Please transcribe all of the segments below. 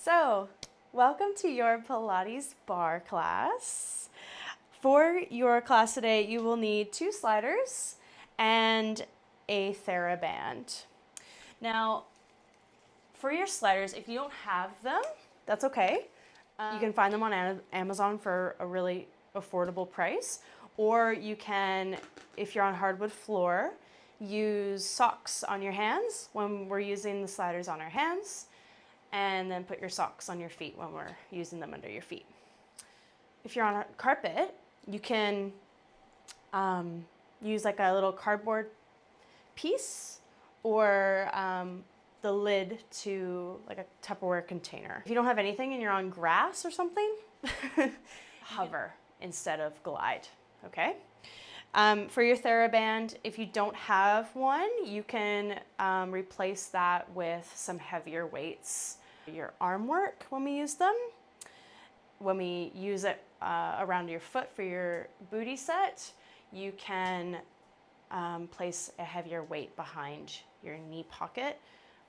So, welcome to your Pilates Barre class. For your class today, you will need 2 sliders and a Theraband. Now, for your sliders, if you don't have them, that's okay. You can find them on Amazon for a really affordable price, or you can, if you're on hardwood floor, use socks on your hands when we're using the sliders on our hands, and then put your socks on your feet when we're using them under your feet. If you're on a carpet, you can use like a little cardboard piece or the lid to like a Tupperware container. If you don't have anything and you're on grass or something, hover instead of glide, okay? For your Theraband, if you don't have one, you can replace that with some heavier weights. Your arm work when we use them, when we use it around your foot for your booty set, you can place a heavier weight behind your knee pocket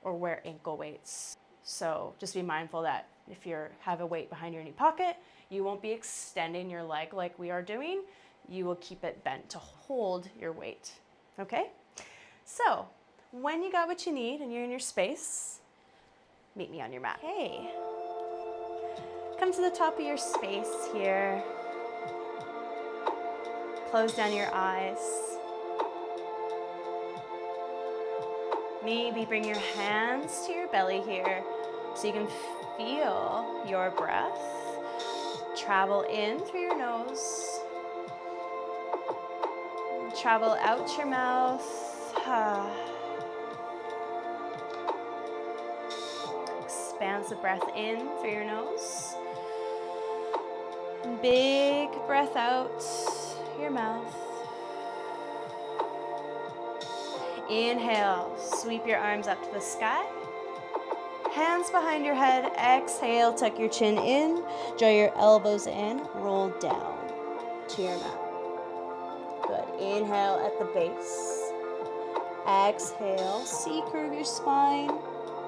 or wear ankle weights. So just be mindful that if you have a weight behind your knee pocket, you won't be extending your leg like we are doing. You will keep it bent to hold your weight, okay? So when you got what you need and you're in your space, meet me on your mat. Okay. Come to the top of your space here. Close down your eyes. Maybe bring your hands to your belly here so you can feel your breath travel in through your nose, travel out your mouth. Expansive breath in through your nose. Big breath out your mouth. Inhale, sweep your arms up to the sky. Hands behind your head. Exhale, tuck your chin in. Draw your elbows in. Roll down to your mat. Good. Inhale at the base. Exhale, C-curve your spine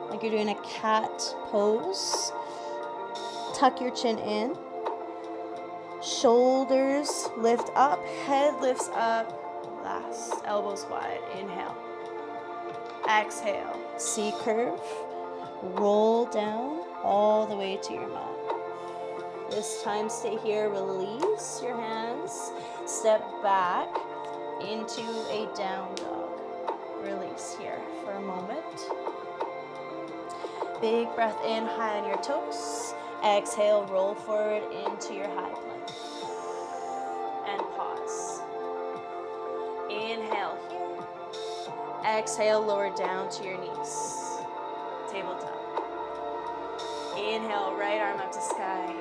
like you're doing a cat pose. Tuck your chin in. Shoulders lift up, head lifts up. Last, elbows wide. Inhale. Exhale, C-curve. Roll down all the way to your mat. This time stay here, release your hands. Step back into a down dog. Release here for a moment. Big breath in, high on your toes. Exhale, roll forward into your high plank. And pause. Inhale here. Exhale, lower down to your knees. Tabletop. Inhale, right arm up to sky.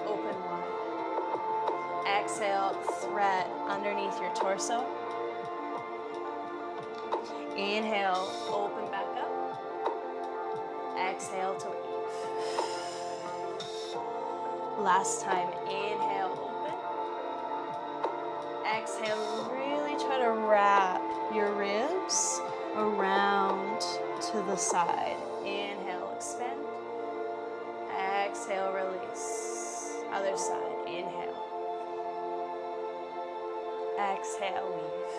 Open wide. Exhale, thread underneath your torso. Inhale, open back up. Exhale to leave. Last time, inhale, open. Exhale, really try to wrap your ribs around to the side. Inhale, expand. Exhale, release. Other side, inhale. Exhale, leave.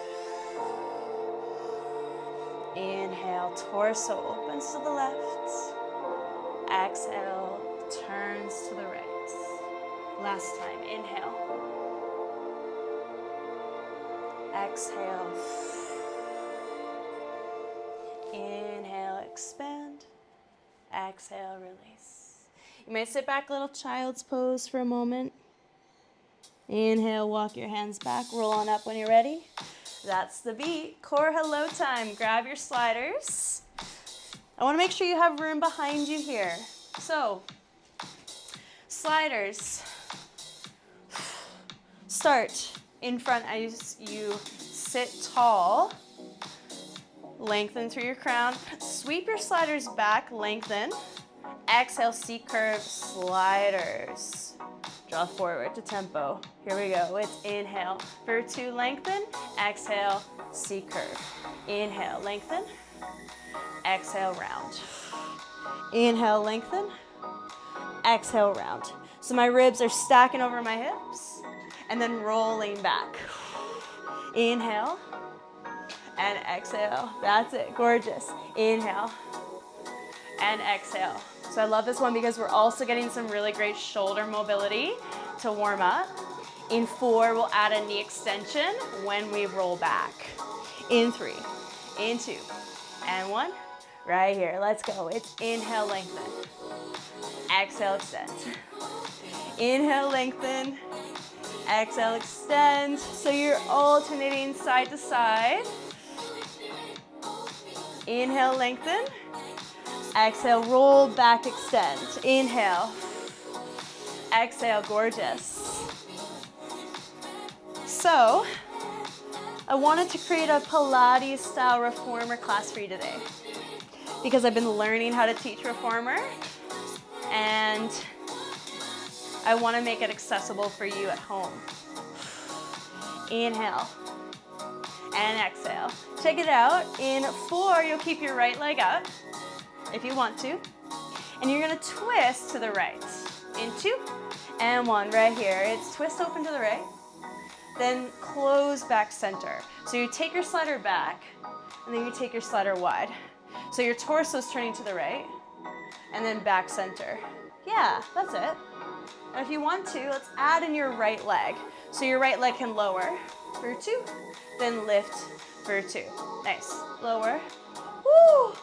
Inhale, torso opens to the left. Exhale, turns to the right. Last time, inhale. Exhale. Inhale, expand. Exhale, release. You may sit back, little child's pose for a moment. Inhale, walk your hands back, roll on up when you're ready. That's the beat. Core hello time. Grab your sliders. I want to make sure you have room behind you here. So, sliders. Start in front as you sit tall. Lengthen through your crown. Sweep your sliders back, lengthen. Exhale, C-curve, sliders. Draw forward to tempo. Here we go. It's inhale. For 2, lengthen. Exhale, C-curve. Inhale, lengthen. Exhale, round. Inhale, lengthen. exhale, round. So my ribs are stacking over my hips and then rolling back. Inhale and exhale. That's it, gorgeous. Inhale and exhale. So I love this one because we're also getting some really great shoulder mobility to warm up. In 4, we'll add a knee extension when we roll back. In 3, in 2, and 1. Right here, let's go. It's inhale, lengthen. Exhale, extend. Inhale, lengthen. Exhale, extend. So you're alternating side to side. Inhale, lengthen. Exhale, roll back, extend. Inhale. Exhale, gorgeous. So, I wanted to create a Pilates style reformer class for you today because I've been learning how to teach reformer and I want to make it accessible for you at home. Inhale and exhale. Check it out. In 4, you'll keep your right leg up if you want to, and you're going to twist to the right. In 2 and 1, right here. It's twist open to the right. Then close back center. So you take your slider back, and then you take your slider wide. So your torso is turning to the right, and then back center. Yeah, that's it. And if you want to, let's add in your right leg. So your right leg can lower for 2, then lift for 2. Nice. Lower. Woo!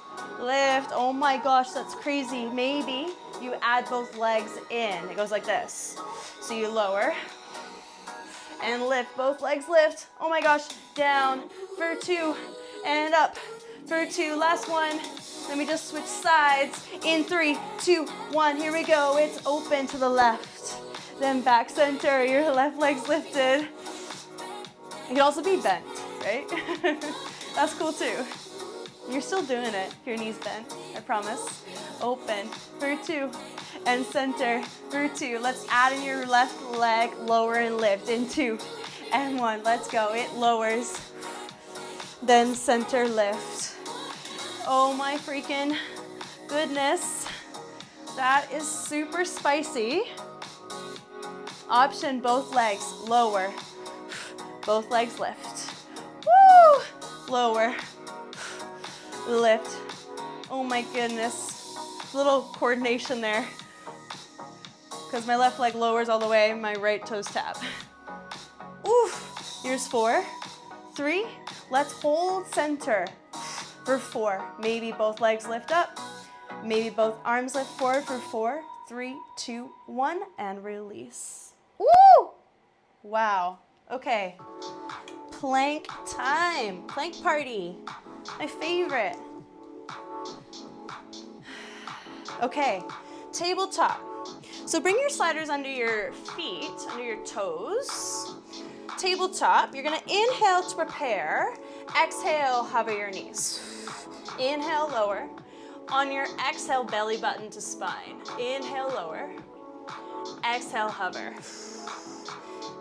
Lift. Oh my gosh, that's crazy. Maybe you add both legs in. It goes like this. So you lower. And lift, both legs lift. Oh my gosh, down for 2 and up for 2. Last one. Let me just switch sides. In 3, 2, 1. Here we go. It's open to the left. Then back center. Your left leg's lifted. It can also be bent, right? That's cool too. You're still doing it if your knee's bent, I promise. Open for 2 and center for 2. Let's add in your left leg, lower and lift in 2 and 1. Let's go. It lowers. Then center lift. Oh my freaking goodness. That is super spicy. Option, both legs, lower. Both legs lift. Woo! Lower. Lift. Oh my goodness. Little coordination there. Because my left leg lowers all the way, my right toes tap. Oof. Here's 4, 3. Let's hold center for 4. Maybe both legs lift up. Maybe both arms lift forward for 4, 3, 2, 1, and release. Woo! Wow. Okay. Plank time. Plank party. My favorite. Okay, tabletop. So bring your sliders under your feet, under your toes. Tabletop, you're gonna inhale to prepare. Exhale, hover your knees. Inhale, lower. On your exhale, belly button to spine. Inhale, lower. Exhale, hover.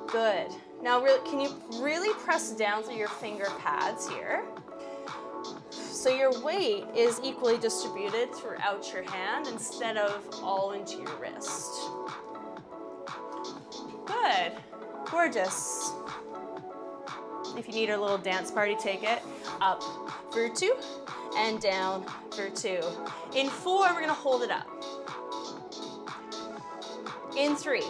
Good. Now, can you really press down through your finger pads here? So your weight is equally distributed throughout your hand instead of all into your wrist. Good. Gorgeous. If you need a little dance party, take it. Up for 2 and down for 2. In 4, we're going to hold it up. In 3.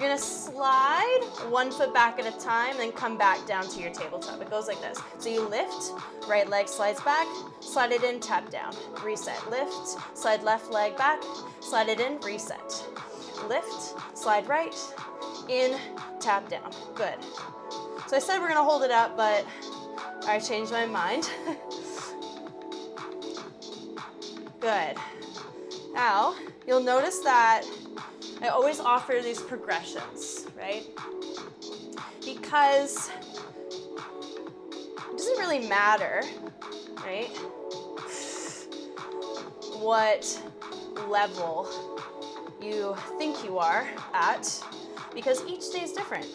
You're gonna slide 1 foot back at a time, then come back down to your tabletop. It goes like this. So you lift, right leg slides back, slide it in, tap down, reset. Lift, slide left leg back, slide it in, reset. Lift, slide right, in, tap down. Good. So I said we're gonna hold it up, but I changed my mind. Good. Now, you'll notice that I always offer these progressions, right? Because it doesn't really matter, right, what level you think you are at, because each day is different,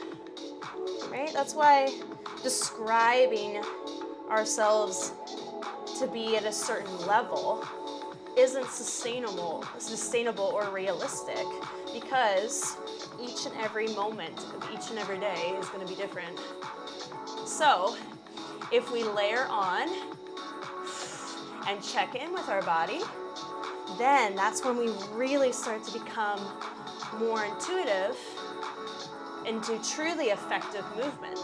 right? That's why describing ourselves to be at a certain level isn't sustainable or realistic, because each and every moment of each and every day is going to be different. So if we layer on and check in with our body, then that's when we really start to become more intuitive into truly effective movement.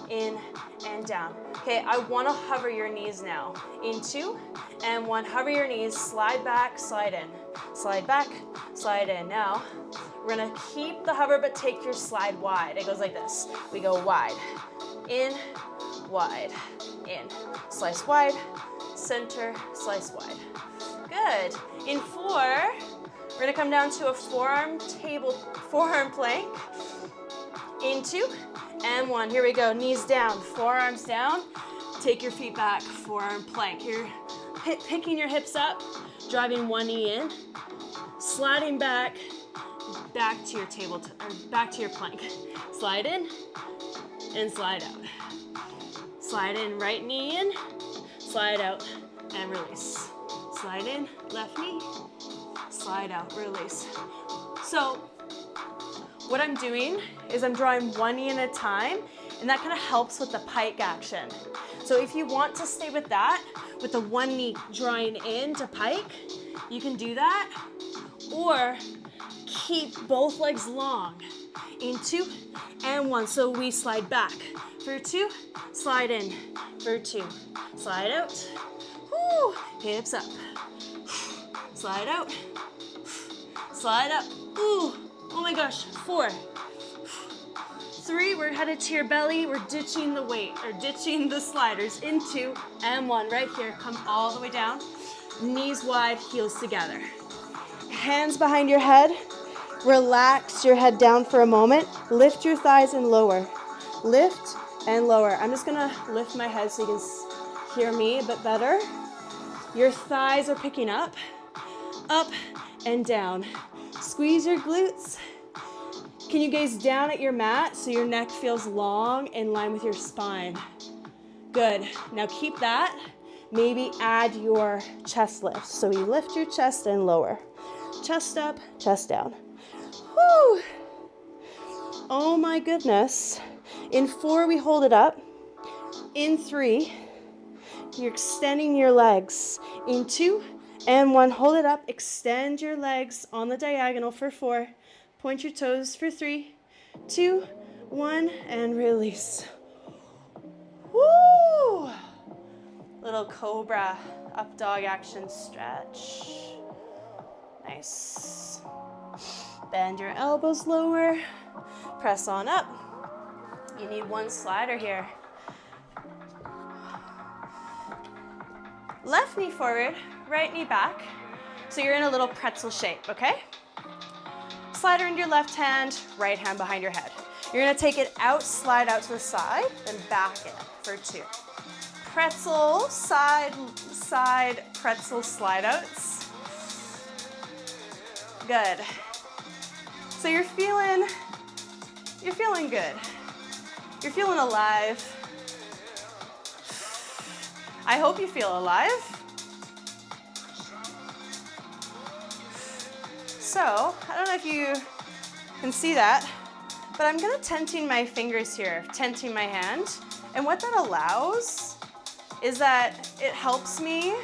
In and down. Okay, I want to hover your knees now. In 2 and 1, hover your knees, slide back, slide in. Slide back, slide in. Now, we're going to keep the hover but take your slide wide. It goes like this. We go wide, in, wide, in. Slice wide, center, slice wide. Good. In 4, we're going to come down to a forearm plank. In 2 and 1. Here we go. Knees down, forearms down. Take your feet back, forearm plank. You're picking your hips up, driving one knee in, sliding back to your back to your plank. Slide in and slide out. Slide in, right knee in, slide out and release. Slide in, left knee, slide out, release. So what I'm doing is I'm drawing one knee at a time, and that kind of helps with the pike action. So if you want to stay with that, with the one knee drawing in to pike, you can do that, or keep both legs long. In 2 and 1, so we slide back. For 2, slide in. For 2, slide out. Woo, hips up. Slide out. Slide up. Ooh, oh my gosh. 4, 3, we're headed to your belly. We're ditching the weight, or ditching the sliders. In 2 and 1, right here. Come all the way down. Knees wide, heels together. Hands behind your head. Relax your head down for a moment. Lift your thighs and lower. Lift and lower. I'm just gonna lift my head so you can hear me a bit better. Your thighs are picking up and down. Squeeze your glutes. Can you gaze down at your mat so your neck feels long in line with your spine? Good. Now keep that. Maybe add your chest lift. So you lift your chest and lower. Chest up, chest down. Whew. Oh my goodness. In 4, we hold it up. In 3, you're extending your legs. In 2 and 1, hold it up. Extend your legs on the diagonal for 4. Point your toes for 3, 2, 1, and release. Woo! Little cobra up dog action stretch. Nice. Bend your elbows lower. Press on up. You need one slider here. Left knee forward, right knee back. So you're in a little pretzel shape, okay? Slider into your left hand, right hand behind your head. You're gonna take it out, slide out to the side, then back in for 2. Pretzel, side, pretzel slide outs. Good. So you're feeling good. You're feeling alive. I hope you feel alive. So, I don't know if you can see that, but I'm gonna tenting my fingers here, tenting my hand. And what that allows is that it helps me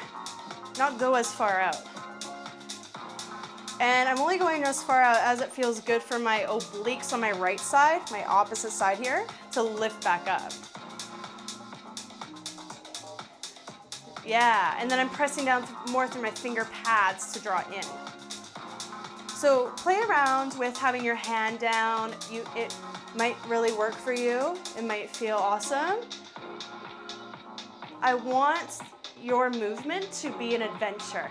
not go as far out. And I'm only going as far out as it feels good for my obliques on my right side, my opposite side here, to lift back up. Yeah, and then I'm pressing down more through my finger pads to draw in. So play around with having your hand down. It might really work for you. It might feel awesome. I want your movement to be an adventure,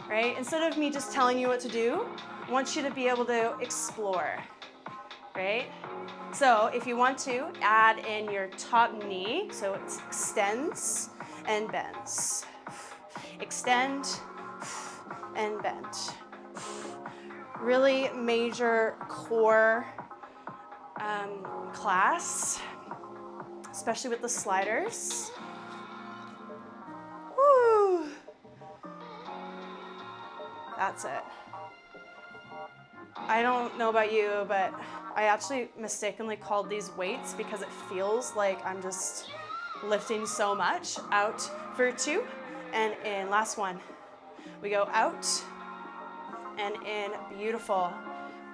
right? Instead of me just telling you what to do, I want you to be able to explore, right? So if you want to, add in your top knee, so it extends and bends. Extend and bend. Really major core class, especially with the sliders. Woo. That's it. I don't know about you, but I actually mistakenly called these weights because it feels like I'm just lifting so much. Out for 2 and in. Last one. We go out and in. Beautiful.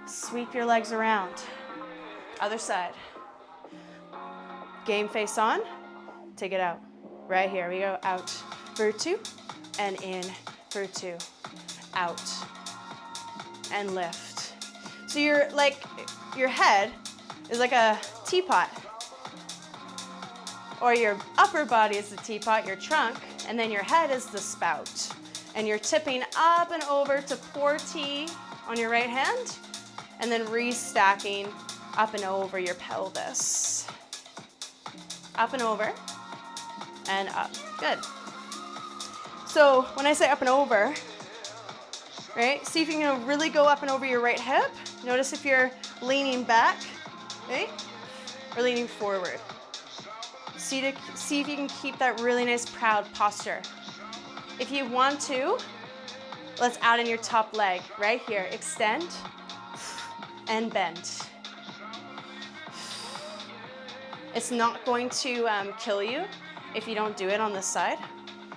Sweep your legs around. Other side. Game face on. Take it out. Right here. We go out for 2 and in for 2. Out and lift. So your head is like a teapot, or your upper body is the teapot, your trunk, and then your head is the spout. And you're tipping up and over to pour tea on your right hand, and then restacking up and over your pelvis. Up and over, and up. Good. So when I say up and over, right? See if you can really go up and over your right hip. Notice if you're leaning back, right? Or leaning forward. See if you can keep that really nice proud posture. If you want to, let's add in your top leg right here. Extend and bend. It's not going to kill you if you don't do it on this side.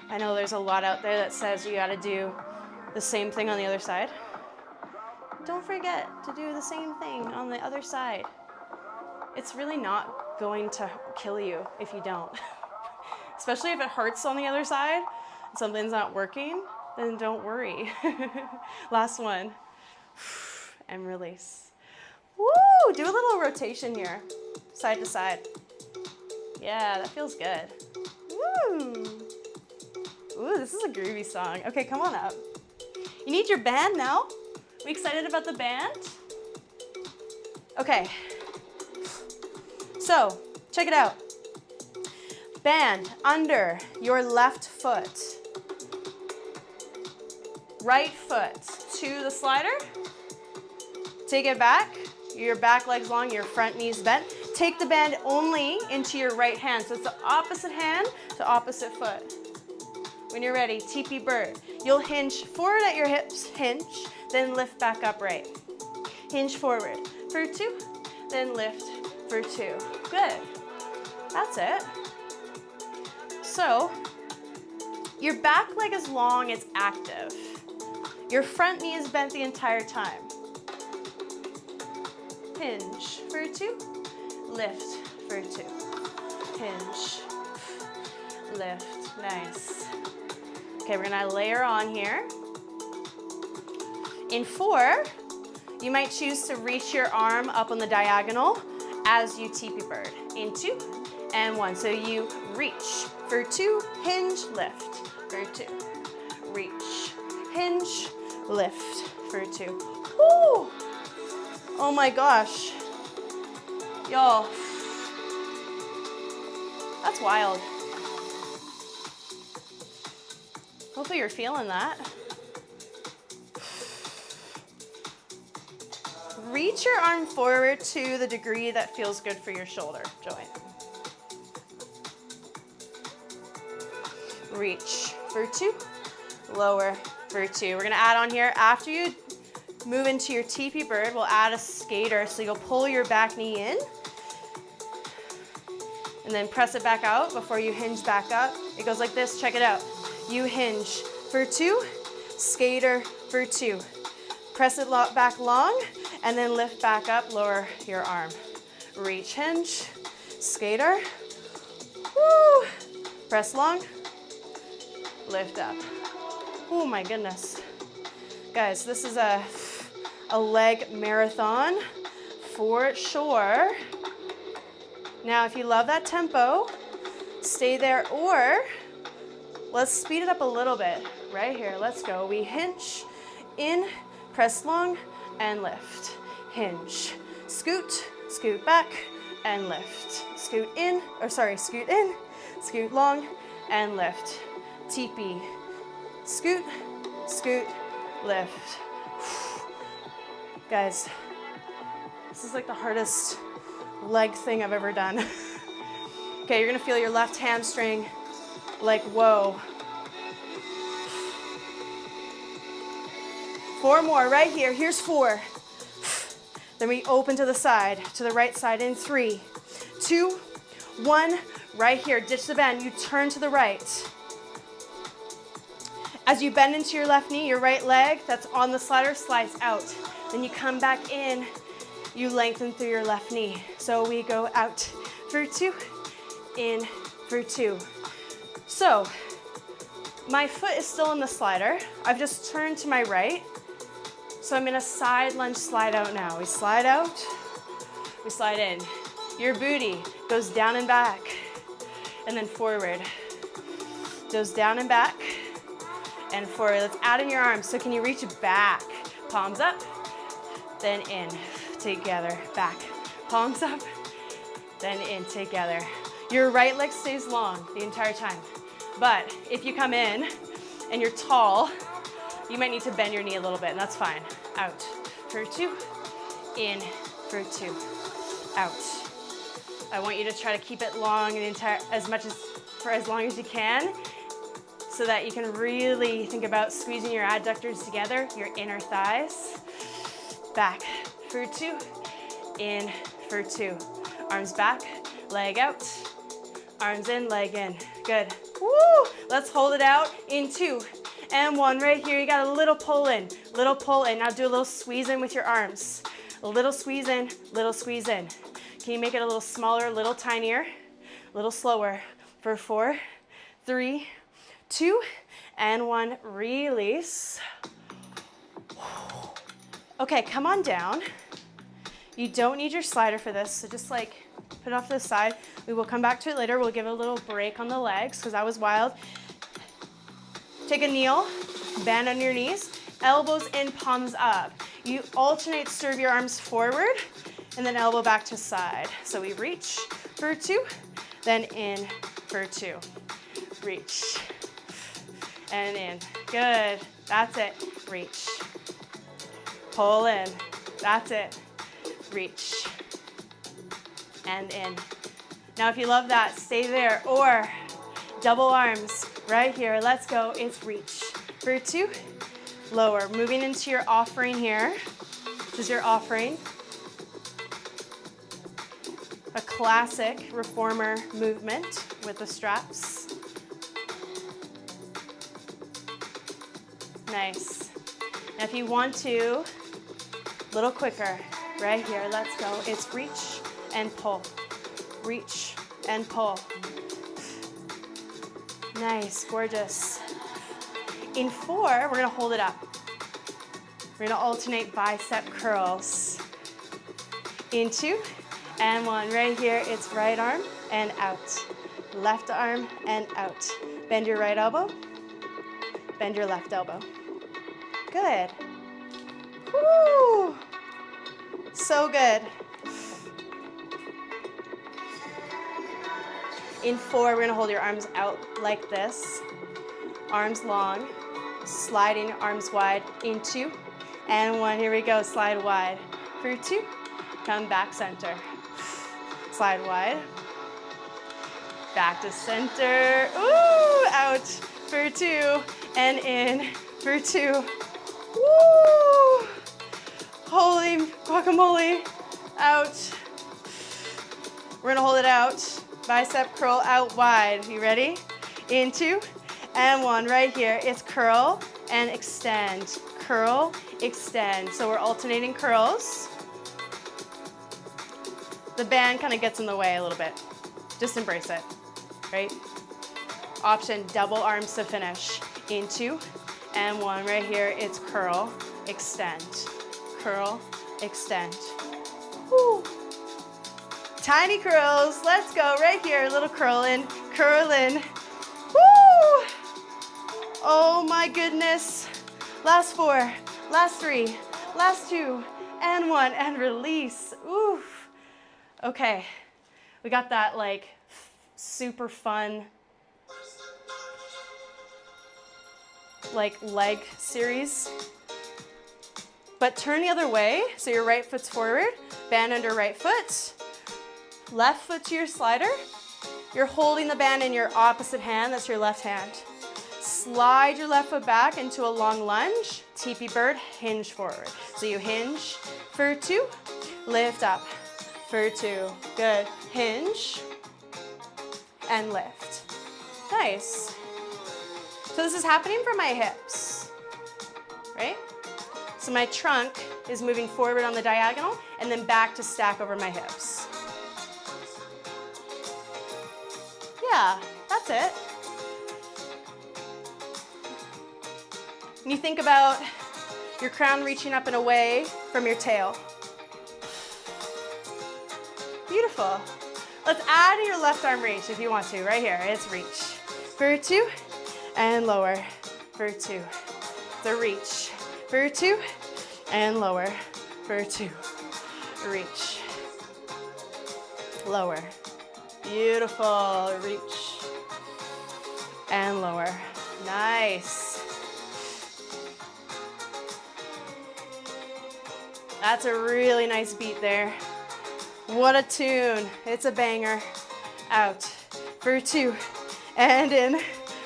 I know there's a lot out there that says you gotta do the same thing on the other side. Don't forget to do the same thing on the other side. It's really not going to kill you if you don't. Especially if it hurts on the other side, something's not working, then don't worry. Last one. And release. Woo! Do a little rotation here, side to side. Yeah, that feels good. Woo! Ooh, this is a groovy song. Okay, come on up. You need your band now? We excited about the band? Okay. So, check it out. Band under your left foot. Right foot to the slider. Take it back. Your back leg's long, your front knee's bent. Take the band only into your right hand. So it's the opposite hand to opposite foot. When you're ready, teepee bird. You'll hinge forward at your hips, hinge, then lift back upright. Hinge forward for 2, then lift for 2. Good. That's it. So, your back leg is long, it's active. Your front knee is bent the entire time. Hinge for 2, lift for 2. Hinge, lift, nice. Okay, we're gonna layer on here. In 4, you might choose to reach your arm up on the diagonal as you teepee bird. In 2 and 1. So you reach for 2, hinge, lift for 2. Reach, hinge, lift for 2. Woo! Oh my gosh. Y'all, that's wild. Hopefully you're feeling that. Reach your arm forward to the degree that feels good for your shoulder joint. Reach for 2, lower for 2. We're gonna add on here, after you move into your teepee bird, we'll add a skater. So you'll pull your back knee in and then press it back out before you hinge back up. It goes like this, check it out. You hinge for 2, skater for 2. Press it back long and then lift back up, lower your arm. Reach, hinge, skater, woo, press long, lift up. Oh my goodness. Guys, this is a leg marathon for sure. Now, if you love that tempo, stay there, or let's speed it up a little bit. Right here, let's go. We hinge, in, press long, and lift. Hinge, scoot, scoot back, and lift. Scoot in, scoot long, and lift. Teepee, scoot, scoot, lift. Guys, this is like the hardest leg thing I've ever done. Okay, you're gonna feel your left hamstring like, whoa. 4 more right here. Here's 4. Then we open to the right side in 3, 2, 1. Right here, ditch the bend. You turn to the right. As you bend into your left knee, your right leg that's on the slider slides out. Then you come back in, you lengthen through your left knee. So we go out for 2, in for 2. So my foot is still in the slider. I've just turned to my right. So I'm in a side lunge slide out now. We slide out, we slide in. Your booty goes down and back, and then forward. Goes down and back, and forward. Let's add in your arms. So can you reach back? Palms up, then in, together, back. Palms up, then in, together. Your right leg stays long the entire time. But if you come in and you're tall, you might need to bend your knee a little bit, and that's fine. Out for 2, in for 2, out. I want you to try to keep it long and for as long as you can, so that you can really think about squeezing your adductors together, your inner thighs. Back for 2, in for 2. Arms back, leg out, arms in, leg in. Good. Woo! Let's hold it out in 2 and 1. Right here, you got a little pull in, little pull in. Now do a little squeeze in with your arms. A little squeeze in, little squeeze in. Can you make it a little smaller, a little tinier, a little slower? For 4, 3, 2, and 1. Release. Okay, come on down. You don't need your slider for this, so just like put it off to the side. We will come back to it later. We'll give it a little break on the legs because that was wild. Take a kneel, bend on your knees, elbows in, palms up. You alternate, serve your arms forward, and then elbow back to side. So we reach for 2, then in for 2. Reach, and in. Good, that's it. Reach, pull in, that's it. Reach, and in. Now if you love that, stay there, or double arms right here. Let's go. It's reach for 2, lower. Moving into your offering here. This is your offering. A classic reformer movement with the straps. Nice. Now if you want to, a little quicker, right here, let's go. It's reach and pull. Reach and pull. Nice, gorgeous. In 4, we're gonna hold it up. We're gonna alternate bicep curls. In 2 and 1, right here, it's right arm and out. Left arm and out. Bend your right elbow, bend your left elbow. Good. Woo! So good. In 4, we're gonna hold your arms out like this. Arms long, sliding arms wide. In 2 and 1, here we go, slide wide. For 2, come back center. Slide wide, back to center. Ooh, out for 2, and in for 2. Woo! Holy guacamole, out. We're gonna hold it out. Bicep curl out wide. You ready? In 2 and 1. Right here, it's curl and extend. Curl, extend. So we're alternating curls. The band kind of gets in the way a little bit. Just embrace it, right? Option, double arms to finish. In 2 and 1. Right here, it's curl, extend. Curl, extend. Woo. Tiny curls, let's go, right here, little curl in, woo! Oh my goodness. Last 4, last 3, last 2, and 1, and release, oof. Okay, we got that like super fun like leg series. But turn the other way, so your right foot's forward, band under right foot. Left foot to your slider. You're holding the band in your opposite hand, that's your left hand. Slide your left foot back into a long lunge, teepee bird, hinge forward. So you hinge for 2, lift up for 2. Good. Hinge and lift. Nice. So this is happening from my hips, right? So my trunk is moving forward on the diagonal and then back to stack over my hips. Yeah, that's it. When you think about your crown reaching up and away from your tail. Beautiful. Let's add your left arm reach if you want to, right here. It's reach. For 2 and lower. For 2. The reach. For 2 and lower. For 2. Reach. Lower. Beautiful. Reach. And lower. Nice. That's a really nice beat there. What a tune. It's a banger. Out. For 2. And in.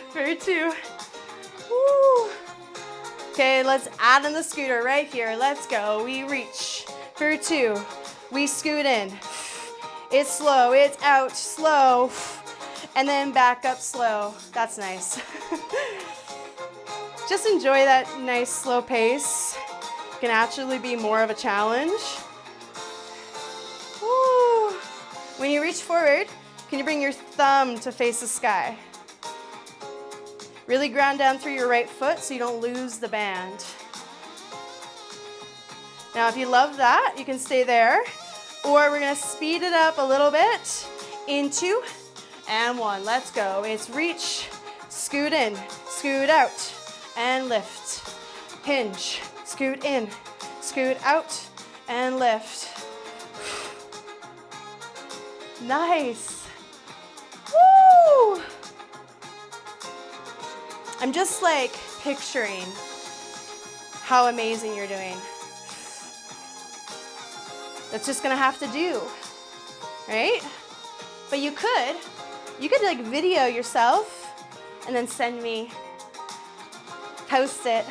For 2. Woo. Okay, let's add in the scooter right here. Let's go. We reach. For 2. We scoot in. It's slow. It's out. Slow. And then back up slow. That's nice. Just enjoy that nice slow pace. Can actually be more of a challenge. Woo. When you reach forward, can you bring your thumb to face the sky? Really ground down through your right foot so you don't lose the band. Now, if you love that, you can stay there, or we're gonna speed it up a little bit. In 2 and 1, let's go. It's reach, scoot in, scoot out, and lift. Hinge. Scoot in, scoot out, and lift. Nice. Woo! I'm just like picturing how amazing you're doing. That's just gonna have to do, right? But you could like video yourself and then send me, post it,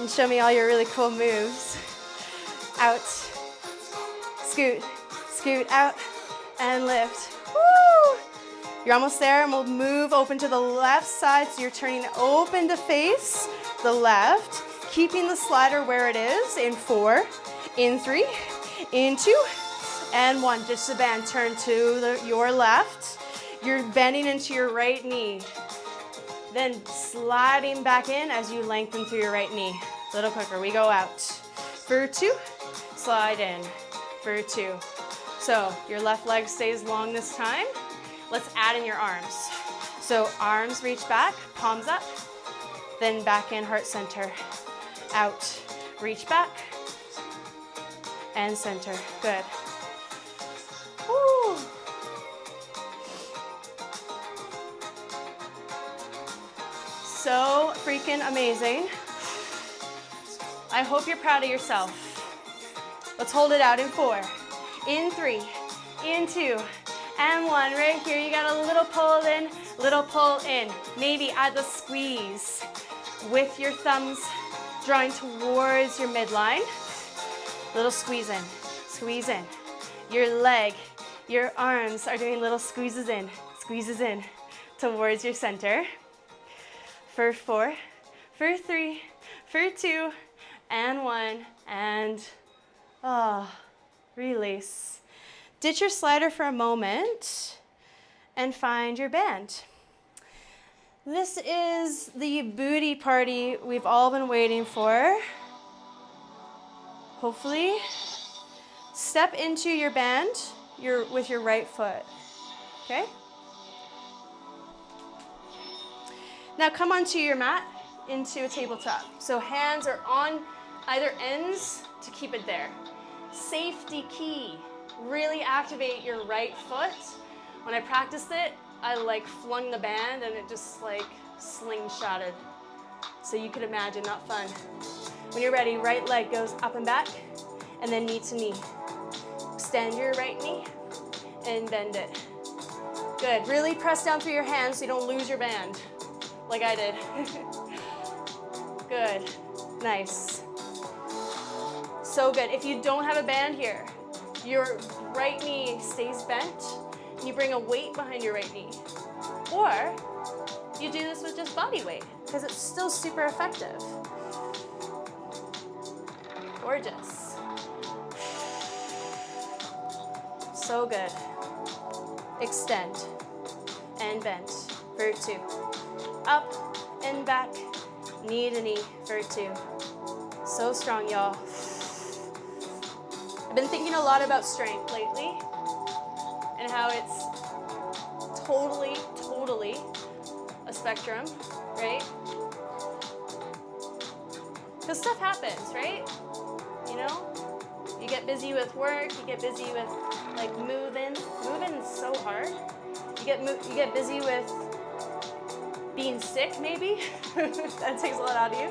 and show me all your really cool moves. Out, scoot, scoot out, and lift. Woo! You're almost there, and we'll move open to the left side, so you're turning open to face the left, keeping the slider where it is. In 4, in 3, in 2, and 1. Just the band. Turn to your left. You're bending into your right knee. Then sliding back in as you lengthen through your right knee. A little quicker. We go out. For 2, slide in. For 2. So your left leg stays long this time. Let's add in your arms. So arms reach back, palms up, then back in, heart center. Out. Reach back and center. Good. Woo. So freaking amazing. I hope you're proud of yourself. Let's hold it out in 4, in 3, in 2, and 1. Right here, you got a little pull in, little pull in. Maybe add the squeeze with your thumbs drawing towards your midline. Little squeeze in, squeeze in. Your leg, your arms are doing little squeezes in towards your center. For 4, for 3, for 2, and 1, and release. Ditch your slider for a moment and find your band. This is the booty party we've all been waiting for. Hopefully, step into your band with your right foot, okay? Now come onto your mat into a tabletop. So hands are on either ends to keep it there. Safety key, really activate your right foot. When I practiced it, I like flung the band and it just like slingshotted. So you could imagine, not fun. When you're ready, right leg goes up and back and then knee to knee. Extend your right knee and bend it. Good, really press down through your hands so you don't lose your band. like I did. Good, nice. So good. If you don't have a band here, your right knee stays bent, and you bring a weight behind your right knee. Or you do this with just body weight, because it's still super effective. Gorgeous. So good. Extend and bend for 2. Up and back, knee to knee for 2. So strong, y'all. I've been thinking a lot about strength lately and how it's totally a spectrum, right? Because stuff happens, right? You know? You get busy with work, you get busy with like moving. Moving is so hard. You get busy with being sick, maybe. That takes a lot out of you.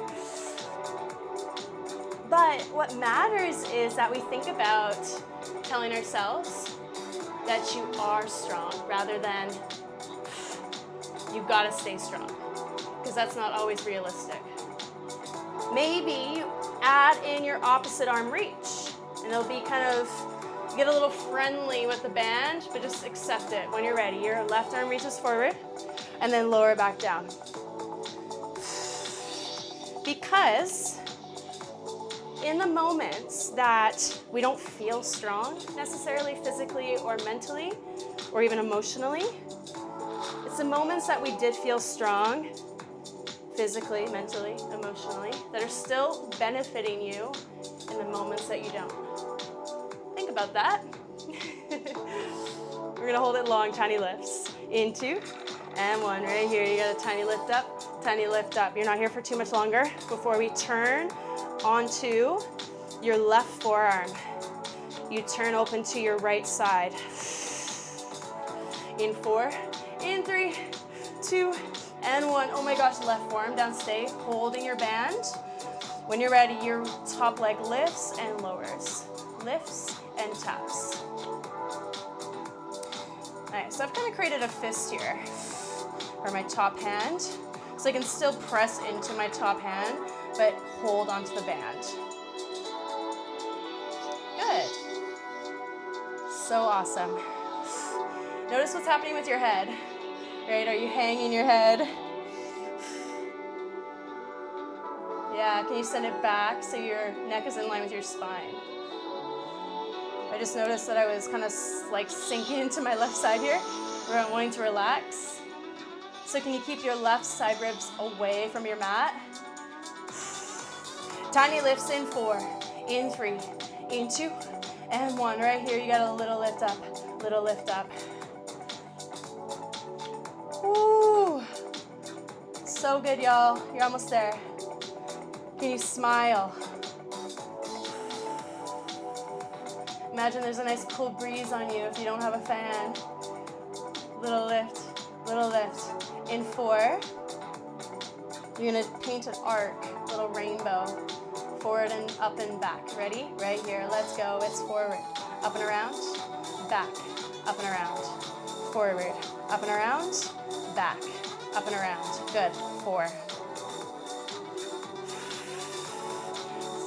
But what matters is that we think about telling ourselves that you are strong rather than you've got to stay strong, because that's not always realistic. Maybe you add in your opposite arm reach, and it'll be kind of, get a little friendly with the band, but just accept it when you're ready. Your left arm reaches forward, and then lower back down. Because in the moments that we don't feel strong, necessarily physically or mentally, or even emotionally, it's the moments that we did feel strong, physically, mentally, emotionally, that are still benefiting you in the moments that you don't. Think about that. We're gonna hold it long, tiny lifts. In 2, and 1, right here. You got a tiny lift up, tiny lift up. You're not here for too much longer before we turn onto your left forearm. You turn open to your right side. In 4, in 3, 2, and 1. Oh my gosh, left forearm down, stay holding your band. When you're ready, your top leg lifts and lowers. Lifts and taps. Nice, so I've kind of created a fist here for my top hand. So I can still press into my top hand, but hold onto the band. Good. So awesome. Notice what's happening with your head. Right, are you hanging your head? Yeah, can you send it back so your neck is in line with your spine? I just noticed that I was kind of like sinking into my left side here, where I'm wanting to relax. So can you keep your left side ribs away from your mat? Tiny lifts in 4, in 3, in 2, and 1. Right here, you got a little lift up, little lift up. Woo! So good, y'all. You're almost there. Can you smile? Imagine there's a nice cool breeze on you if you don't have a fan. Little lift, little lift. In 4, you're gonna paint an arc, little rainbow. Forward and up and back. Ready? Right here. Let's go. It's forward, up and around, back, up and around. Forward, up and around, back, up and around. Good. 4,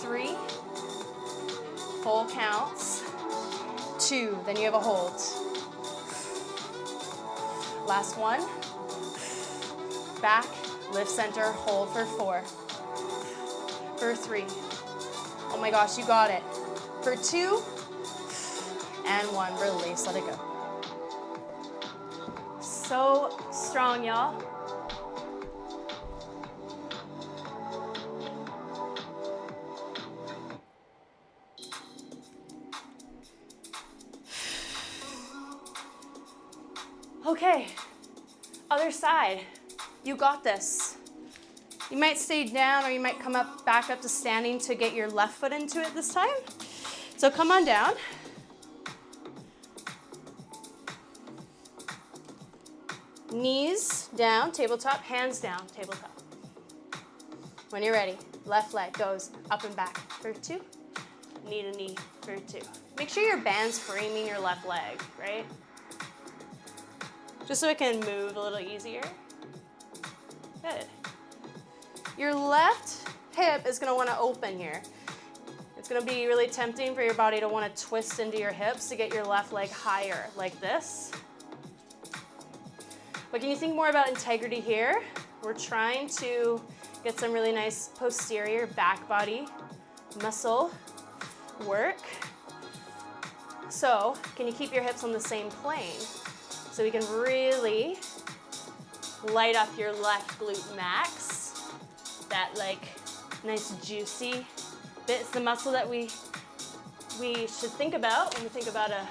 3, full counts. 2, then you have a hold. Last 1. Back, lift center, hold for 4. For 3. Oh my gosh, you got it. For 2, and 1, release, let it go. So strong, y'all. Okay, other side. You got this. You might stay down or you might come up, back up to standing to get your left foot into it this time. So come on down. Knees down, tabletop, hands down, tabletop. When you're ready, left leg goes up and back for 2, knee to knee for 2. Make sure your band's framing your left leg, right? Just so it can move a little easier. Good. Your left hip is gonna wanna open here. It's gonna be really tempting for your body to wanna twist into your hips to get your left leg higher, like this. But can you think more about integrity here? We're trying to get some really nice posterior back body muscle work. So can you keep your hips on the same plane so we can really light up your left glute max, that like nice juicy bit. It's the muscle that we should think about when we think about a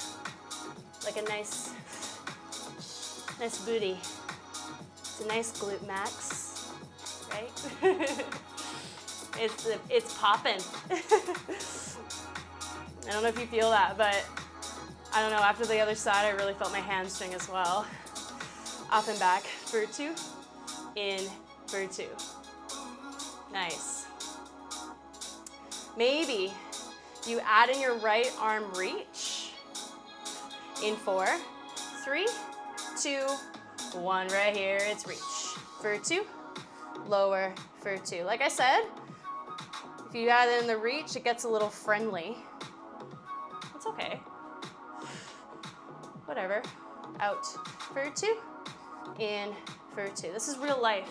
nice booty. It's a nice glute max, right? It's popping. I don't know if you feel that, but I don't know, after the other side, I really felt my hamstring as well. Up and back for 2, in for 2. Nice. Maybe you add in your right arm reach. In 4, 3, 2, 1, right here, it's reach. For 2, lower for 2. Like I said, if you add in the reach, it gets a little friendly. It's okay. Whatever. Out for 2, in for 2. This is real life.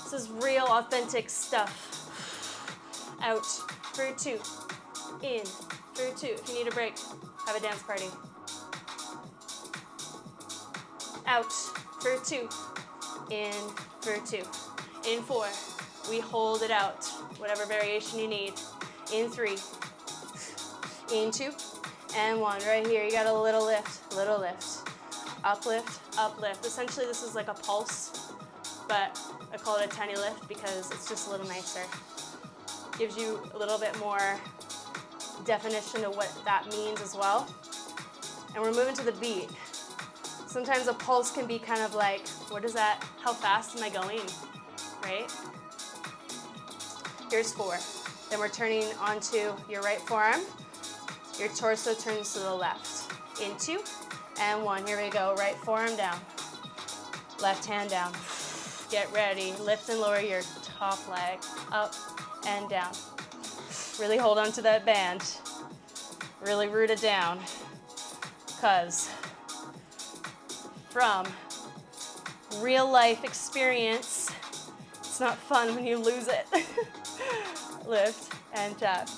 This is real authentic stuff. Out for 2, in for 2. If you need a break, have a dance party. Out for 2, in for 2. In 4, we hold it out, whatever variation you need. In 3, in 2, and 1. Right here, you got a little lift, uplift, uplift. Essentially, this is like a pulse, but I call it a tiny lift because it's just a little nicer. Gives you a little bit more definition of what that means as well. And we're moving to the beat. Sometimes a pulse can be kind of like, what is that? How fast am I going, right? Here's 4. Then we're turning onto your right forearm. Your torso turns to the left. In 2, and 1. Here we go. Right forearm down. Left hand down. Get ready. Lift and lower your top leg. Up and down. Really hold on to that band. Really root it down. Because from real life experience, it's not fun when you lose it. Lift and tap.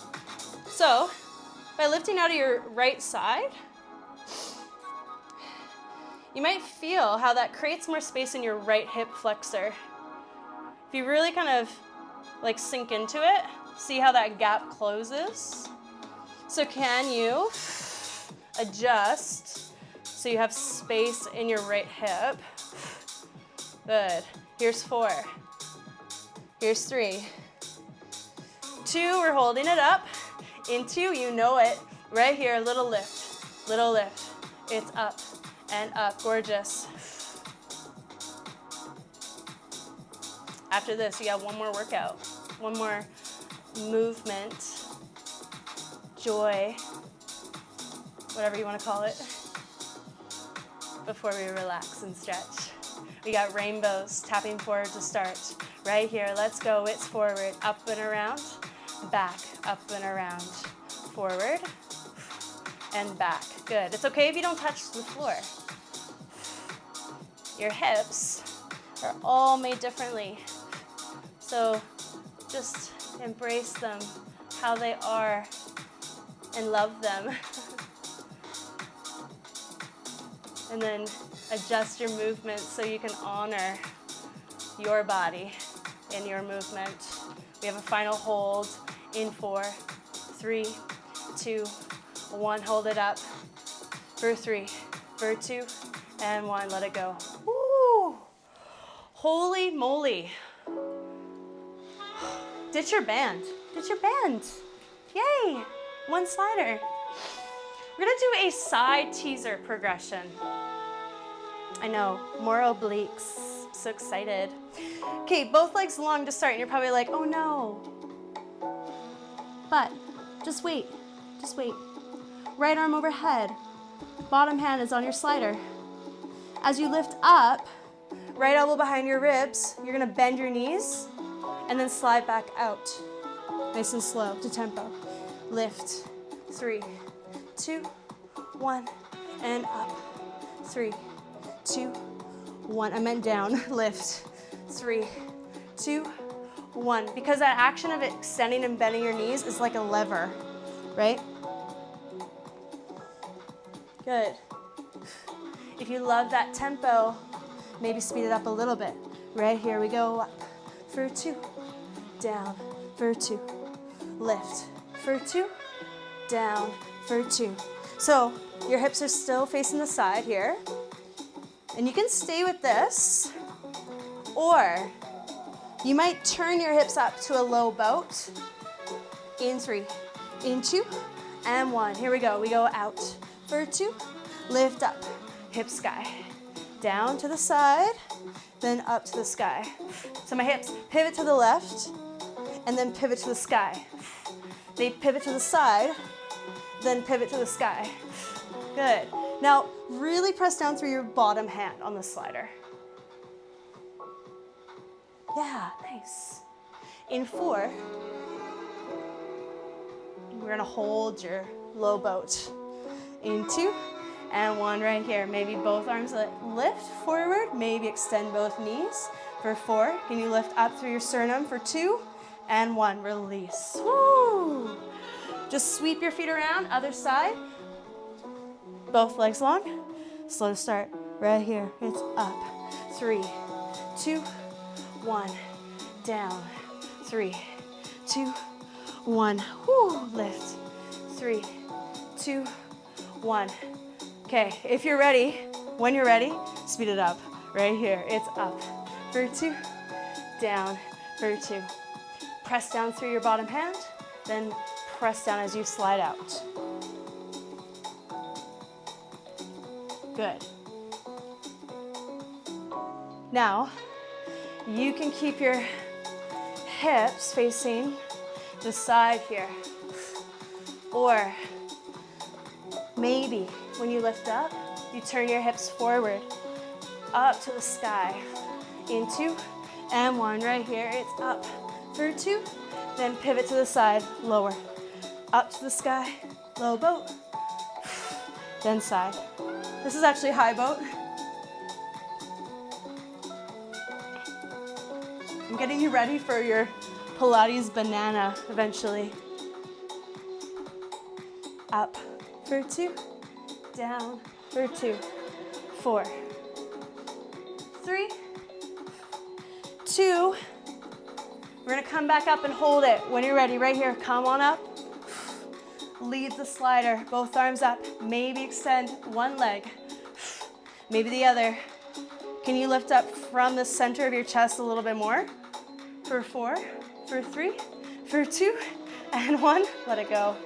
So, by lifting out of your right side, you might feel how that creates more space in your right hip flexor. If you really kind of like sink into it, see how that gap closes. So can you adjust so you have space in your right hip? Good. Here's 4. Here's 3. 2, we're holding it up. In 2, you know it. Right here, little lift, little lift. It's up and up, gorgeous. After this, you got one more workout, one more movement, joy, whatever you want to call it, before we relax and stretch. We got rainbows, tapping forward to start. Right here, let's go, it's forward, up and around, back, up and around, forward, and back. Good. It's okay if you don't touch the floor. Your hips are all made differently. So just embrace them how they are and love them. And then adjust your movement so you can honor your body in your movement. We have a final hold in 4, 3, 2, 1. Hold it up for 3, for 2, and 1. Let it go. Woo! Holy moly. Ditch your band. Ditch your band. Yay! One slider. We're gonna do a side teaser progression. I know, more obliques. So excited. Okay, both legs long to start, and you're probably like, oh no. But just wait, just wait. Right arm overhead. Bottom hand is on your slider. As you lift up, right elbow behind your ribs. You're gonna bend your knees and then slide back out. Nice and slow to tempo. Lift, 3, 2, 1, and up. 3, 2, 1. I meant down. Lift, 3, 2, 1. Because that action of extending and bending your knees is like a lever, right? Good. If you love that tempo, maybe speed it up a little bit. Right here we go, up for 2, down for 2, lift for 2, down for 2. So your hips are still facing the side here, and you can stay with this, or you might turn your hips up to a low boat. In 3, in 2, and 1. Here we go. We go out for 2, lift up, hip sky, down to the side, then up to the sky. So my hips pivot to the left, and then pivot to the sky. They pivot to the side, then pivot to the sky. Good. Now, really press down through your bottom hand on the slider. Yeah, nice. In 4, we're gonna hold your low boat. In 2, and 1 right here. Maybe both arms lift forward, maybe extend both knees. For 4, can you lift up through your sternum for 2, and 1, release. Woo! Just sweep your feet around, other side. Both legs long. Slow start, right here. It's up. 3, 2, 1, down. 3, 2, 1. Woo! Lift. 3, 2, 1. Okay, if you're ready, when you're ready, speed it up. Right here, it's up for 2, down for 2. Press down through your bottom hand, then press down as you slide out. Good. Now, you can keep your hips facing the side here. Or maybe when you lift up, you turn your hips forward, up to the sky. In 2, and 1 right here. It's up for 2, then pivot to the side, lower. Up to the sky, low boat, then side. This is actually high boat. I'm getting you ready for your Pilates banana eventually. Up for 2, down for 2, 4, 3, 2. We're gonna come back up and hold it. When you're ready, right here, come on up. Lead the slider, both arms up. Maybe extend one leg, maybe the other. Can you lift up from the center of your chest a little bit more? For 4, for 3, for 2, and 1. Let it go.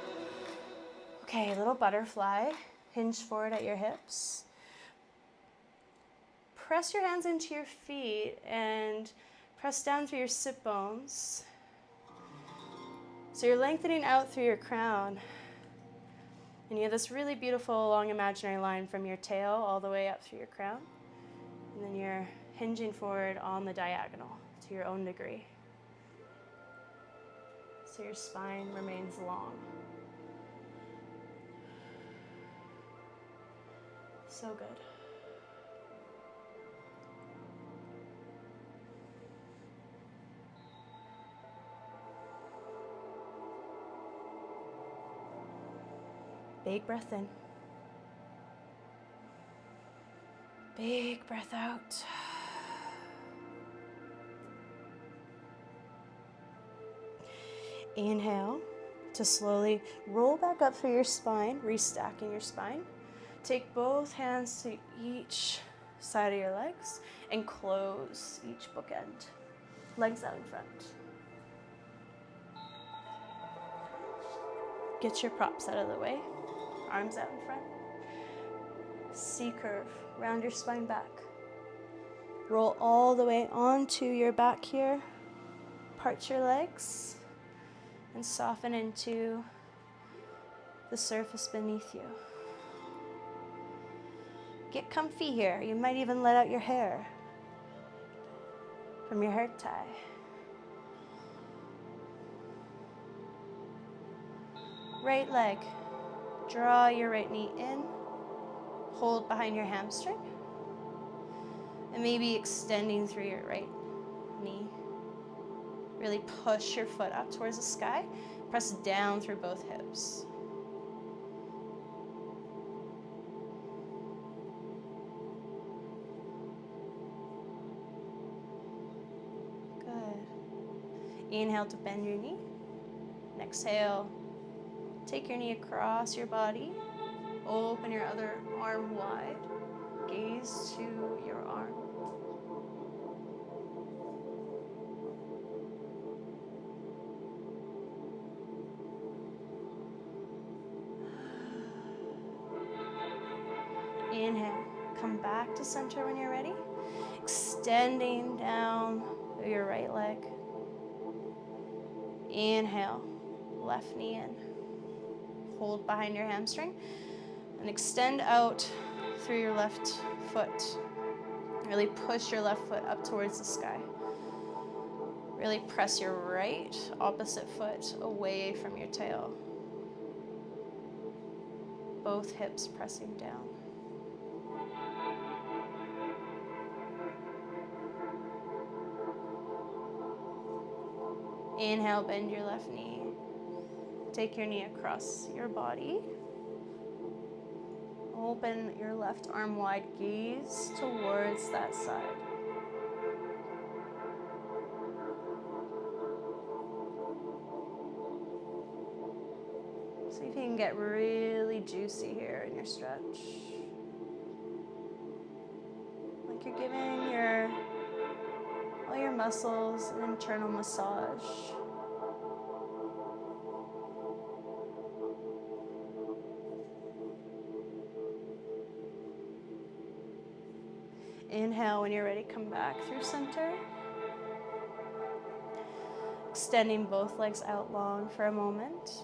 Okay, little butterfly. Hinge forward at your hips. Press your hands into your feet and press down through your sit bones. So you're lengthening out through your crown. And you have this really beautiful long imaginary line from your tail all the way up through your crown. And then you're hinging forward on the diagonal to your own degree. So your spine remains long. So good. Big breath in. Big breath out. Inhale to slowly roll back up through your spine, restacking your spine. Take both hands to each side of your legs and close each bookend. Legs out in front. Get your props out of the way. Arms out in front. C curve, round your spine back. Roll all the way onto your back here. Part your legs and soften into the surface beneath you. Get comfy here. You might even let out your hair. from your heart tie. Right leg, draw your right knee in, hold behind your hamstring, and maybe extending through your right knee. Really push your foot up towards the sky, press down through both hips. Good. Inhale to bend your knee, and exhale. Take your knee across your body. Open your other arm wide. Gaze to your arm. Inhale. Come back to center when you're ready. Extending down your right leg. Inhale. Left knee in. Hold behind your hamstring and extend out through your left foot. Really push your left foot up towards the sky. Really press your right opposite foot away from your tail. Both hips pressing down. Inhale, bend your left knee. Take your knee across your body. Open your left arm wide, gaze towards that side. See if you can get really juicy here in your stretch. Like you're giving all your muscles an internal massage. Inhale, when you're ready, come back through center. Extending both legs out long for a moment.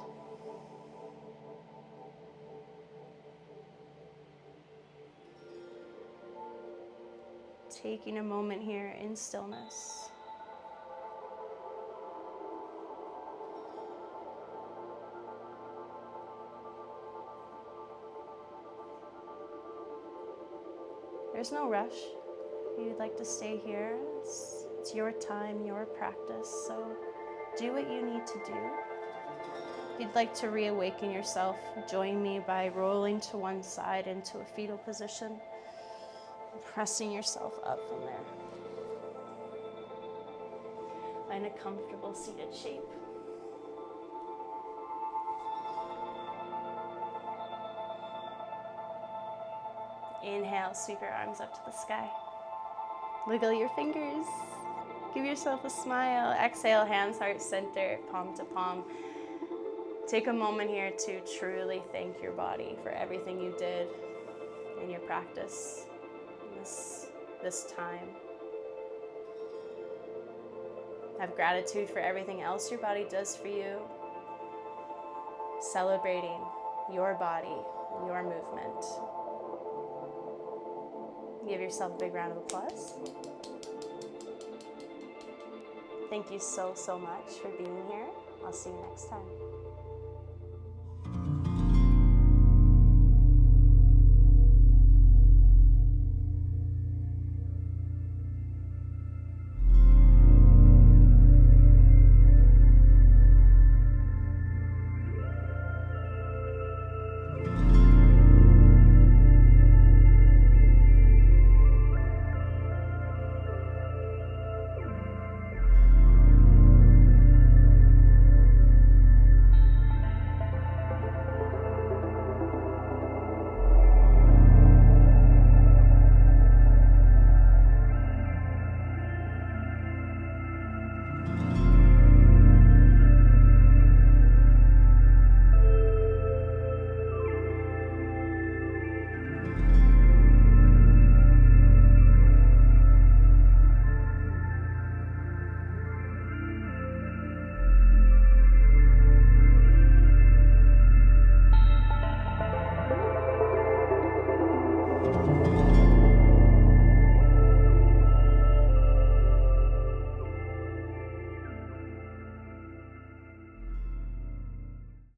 Taking a moment here in stillness. There's no rush. If you'd like to stay here, it's your time, your practice, so do what you need to do. If you'd like to reawaken yourself, join me by rolling to one side into a fetal position, pressing yourself up from there. Find a comfortable seated shape. Inhale, sweep your arms up to the sky. Wiggle your fingers. Give yourself a smile. Exhale, hands, heart center, palm to palm. Take a moment here to truly thank your body for everything you did in your practice this time. Have gratitude for everything else your body does for you. Celebrating your body, your movement. Give yourself a big round of applause. Thank you so much for being here. I'll see you next time.